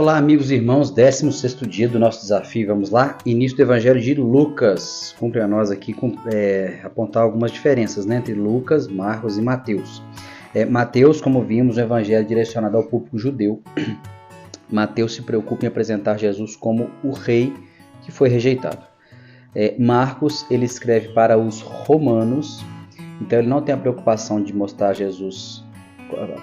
Olá, amigos e irmãos, 16º dia do nosso desafio. Vamos lá? Início do Evangelho de Lucas. Cumpre a nós aqui apontar algumas diferenças, né, entre Lucas, Marcos e Mateus. Mateus, como vimos, é um evangelho direcionado ao público judeu. Mateus se preocupa em apresentar Jesus como o rei que foi rejeitado. Marcos, ele escreve para os romanos, então ele não tem a preocupação de mostrar Jesus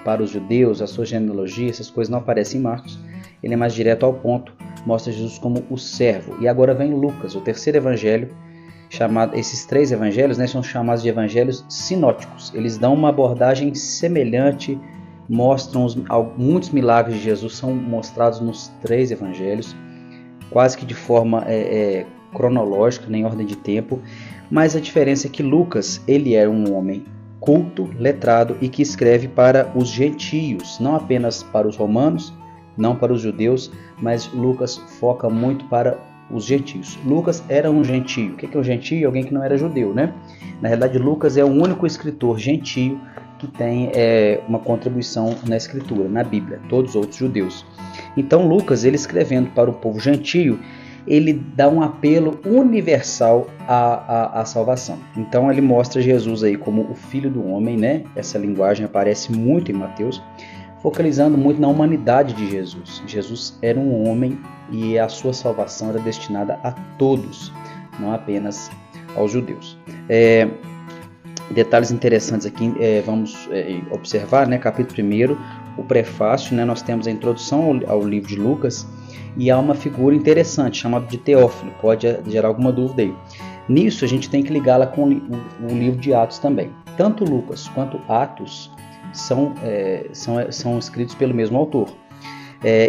para os judeus, a sua genealogia, essas coisas não aparecem em Marcos. Ele é mais direto ao ponto, mostra Jesus como o servo. E agora vem Lucas, o terceiro evangelho, esses três evangelhos, né, são chamados de evangelhos sinóticos. Eles dão uma abordagem semelhante, mostram muitos milagres de Jesus, são mostrados nos três evangelhos, quase que de forma cronológica, nem ordem de tempo. Mas a diferença é que Lucas, ele é um homem culto, letrado e que escreve para os gentios, não apenas para os romanos, não para os judeus, mas Lucas foca muito para os gentios. Lucas era um gentio. O que é um gentio? Alguém que não era judeu, né? Na realidade, Lucas é o único escritor gentio que tem uma contribuição na escritura, na Bíblia, todos os outros judeus. Então, Lucas, ele escrevendo para o povo gentio, ele dá um apelo universal à salvação. Então, ele mostra Jesus aí como o Filho do Homem, né? Essa linguagem aparece muito em Mateus, focalizando muito na humanidade de Jesus. Jesus era um homem e a sua salvação era destinada a todos, não apenas aos judeus. Detalhes interessantes aqui, vamos observar, né? Capítulo 1, o prefácio, né? Nós temos a introdução ao livro de Lucas e há uma figura interessante chamada de Teófilo, pode gerar alguma dúvida aí. Nisso a gente tem que ligá-la com o livro de Atos também. Tanto Lucas quanto Atos são escritos pelo mesmo autor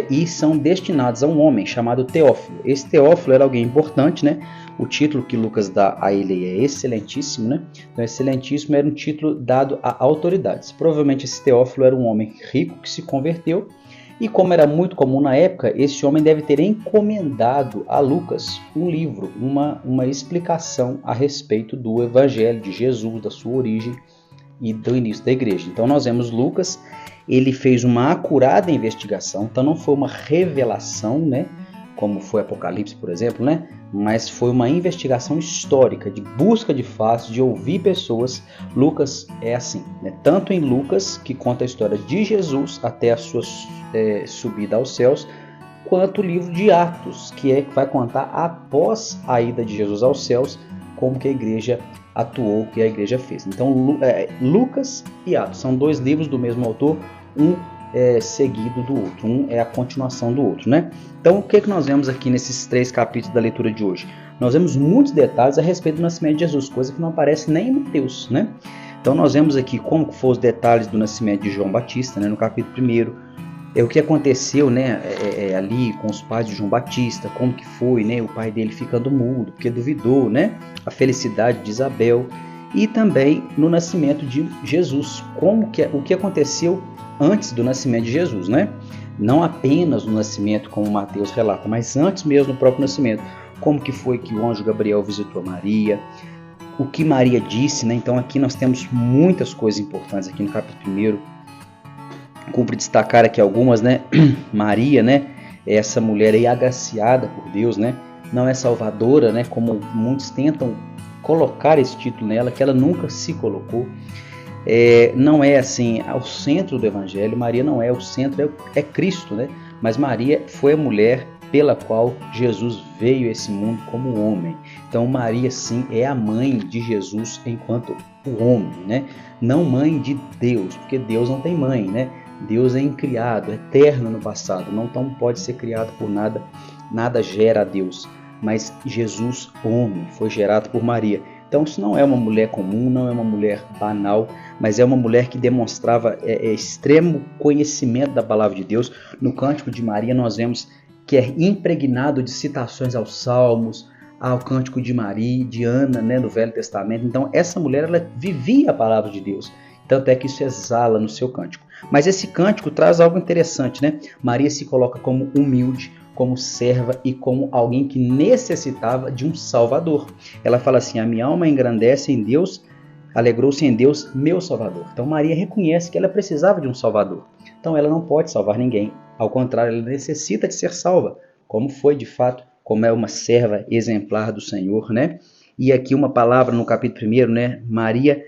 e são destinados a um homem chamado Teófilo. Esse Teófilo era alguém importante, né? O título que Lucas dá a ele é excelentíssimo, né? Então, excelentíssimo era um título dado a autoridades. Provavelmente esse Teófilo era um homem rico que se converteu e, como era muito comum na época, esse homem deve ter encomendado a Lucas um livro, uma explicação a respeito do Evangelho de Jesus, da sua origem e do início da igreja. Então nós vemos Lucas, ele fez uma acurada investigação, então não foi uma revelação, né, como foi Apocalipse, por exemplo, né, mas foi uma investigação histórica, de busca de fatos, de ouvir pessoas. Lucas é assim, né, tanto em Lucas, que conta a história de Jesus até a sua subida aos céus, quanto o livro de Atos, que vai contar após a ida de Jesus aos céus, como que a igreja atuou, que a igreja fez. Então, Lucas e Atos são dois livros do mesmo autor, um seguido do outro, um é a continuação do outro, né? Então, o que nós vemos aqui nesses 3 capítulos da leitura de hoje? Nós vemos muitos detalhes a respeito do nascimento de Jesus, coisa que não aparece nem em Mateus, né? Então, nós vemos aqui como foram os detalhes do nascimento de João Batista, né, no capítulo 1, o que aconteceu, né, ali com os pais de João Batista, como que foi, né, o pai dele ficando mudo, porque duvidou, né, a felicidade de Isabel, e também no nascimento de Jesus, o que aconteceu antes do nascimento de Jesus, né, não apenas no nascimento, como Mateus relata, mas antes mesmo do próprio nascimento, como que foi que o anjo Gabriel visitou Maria, o que Maria disse, né. Então aqui nós temos muitas coisas importantes aqui no capítulo 1. Cumpre destacar aqui algumas, né? Maria, né? Essa mulher aí agraciada por Deus, né? Não é salvadora, né? Como muitos tentam colocar esse título nela, que ela nunca se colocou. Não é assim ao centro do Evangelho. Maria não é o centro, é Cristo, né? Mas Maria foi a mulher pela qual Jesus veio a esse mundo como homem. Então Maria sim é a mãe de Jesus enquanto o homem, né? Não mãe de Deus, porque Deus não tem mãe, né? Deus é incriado, eterno no passado, não pode ser criado por nada, nada gera a Deus, mas Jesus, homem, foi gerado por Maria. Então isso não é uma mulher comum, não é uma mulher banal, mas é uma mulher que demonstrava extremo conhecimento da palavra de Deus. No Cântico de Maria nós vemos que é impregnado de citações aos Salmos, ao Cântico de Maria, de Ana, né, no Velho Testamento. Então essa mulher, ela vivia a palavra de Deus, tanto é que isso exala no seu cântico. Mas esse cântico traz algo interessante, né? Maria se coloca como humilde, como serva e como alguém que necessitava de um Salvador. Ela fala assim: a minha alma engrandece em Deus, alegrou-se em Deus, meu Salvador. Então Maria reconhece que ela precisava de um Salvador. Então ela não pode salvar ninguém, Ao contrário, ela necessita de ser salva, como foi de fato, como é uma serva exemplar do Senhor, né? E aqui uma palavra no capítulo 1, né? Maria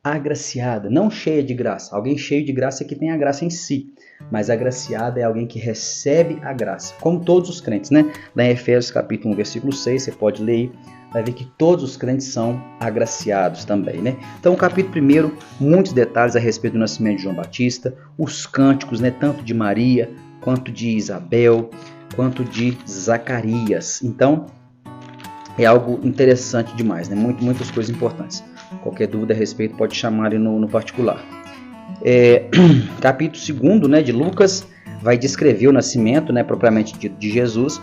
agraciada, não cheia de graça. Alguém cheio de graça é que tem a graça em si, mas agraciada é alguém que recebe a graça, como todos os crentes, né? Lá em Efésios capítulo 1, versículo 6, você pode ler, vai ver que todos os crentes são agraciados também, né? Então, o capítulo 1, muitos detalhes a respeito do nascimento de João Batista, os cânticos, né? Tanto de Maria, quanto de Isabel, quanto de Zacarias. Então, é algo interessante demais, né? Muitas coisas importantes. Qualquer dúvida a respeito pode chamar ele no particular. Capítulo 2, né, de Lucas vai descrever o nascimento, né, propriamente dito, de Jesus.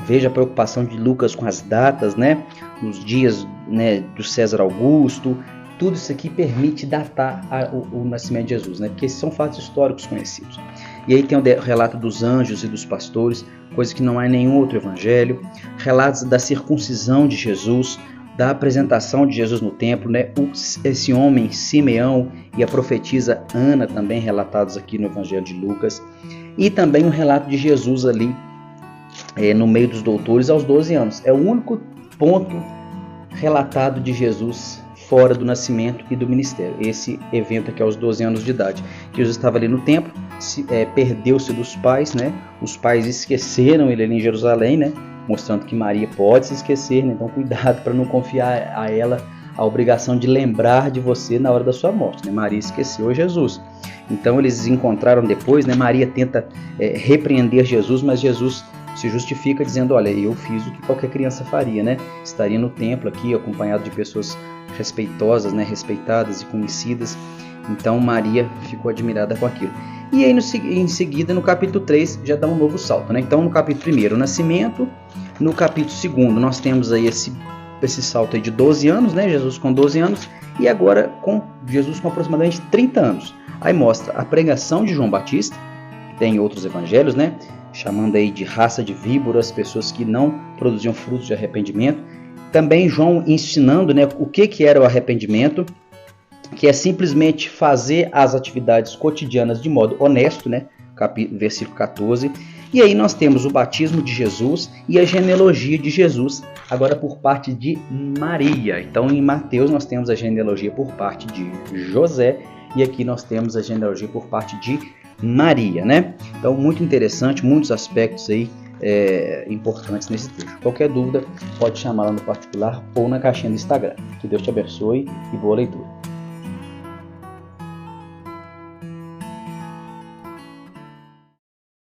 Veja a preocupação de Lucas com as datas, né, os dias, né, do César Augusto. Tudo isso aqui permite datar o nascimento de Jesus, né, porque esses são fatos históricos conhecidos. E aí tem o relato dos anjos e dos pastores, coisa que não há em nenhum outro evangelho. Relatos da circuncisão de Jesus, da apresentação de Jesus no templo, né? Esse homem Simeão e a profetisa Ana também relatados aqui no Evangelho de Lucas, e também um relato de Jesus ali no meio dos doutores aos 12 anos. É o único ponto relatado de Jesus fora do nascimento e do ministério. Esse evento aqui aos 12 anos de idade. Jesus estava ali no templo, perdeu-se dos pais, né? Os pais esqueceram ele ali em Jerusalém, né? Mostrando que Maria pode se esquecer, né? Então cuidado para não confiar a ela a obrigação de lembrar de você na hora da sua morte, né? Maria esqueceu Jesus. Então eles se encontraram depois, né? Maria tenta repreender Jesus, mas Jesus se justifica dizendo, olha, eu fiz o que qualquer criança faria, né? Estaria no templo aqui acompanhado de pessoas respeitosas, né? Respeitadas e conhecidas. Então Maria ficou admirada com aquilo. E aí em seguida, no capítulo 3, já dá um novo salto, né? Então no capítulo 1, o nascimento. No capítulo 2, nós temos aí esse salto aí de 12 anos, né? Jesus com 12 anos. E agora com Jesus com aproximadamente 30 anos. Aí mostra a pregação de João Batista, que tem outros evangelhos, né? Chamando aí de raça de víboras, pessoas que não produziam frutos de arrependimento. Também João ensinando, né, o que era o arrependimento, que é simplesmente fazer as atividades cotidianas de modo honesto, né? Versículo 14. E aí nós temos o batismo de Jesus e a genealogia de Jesus, agora por parte de Maria. Então em Mateus nós temos a genealogia por parte de José e aqui nós temos a genealogia por parte de Maria, né? Então muito interessante, muitos aspectos aí importantes nesse texto. Qualquer dúvida pode chamar lá no particular ou na caixinha do Instagram. Que Deus te abençoe e boa leitura.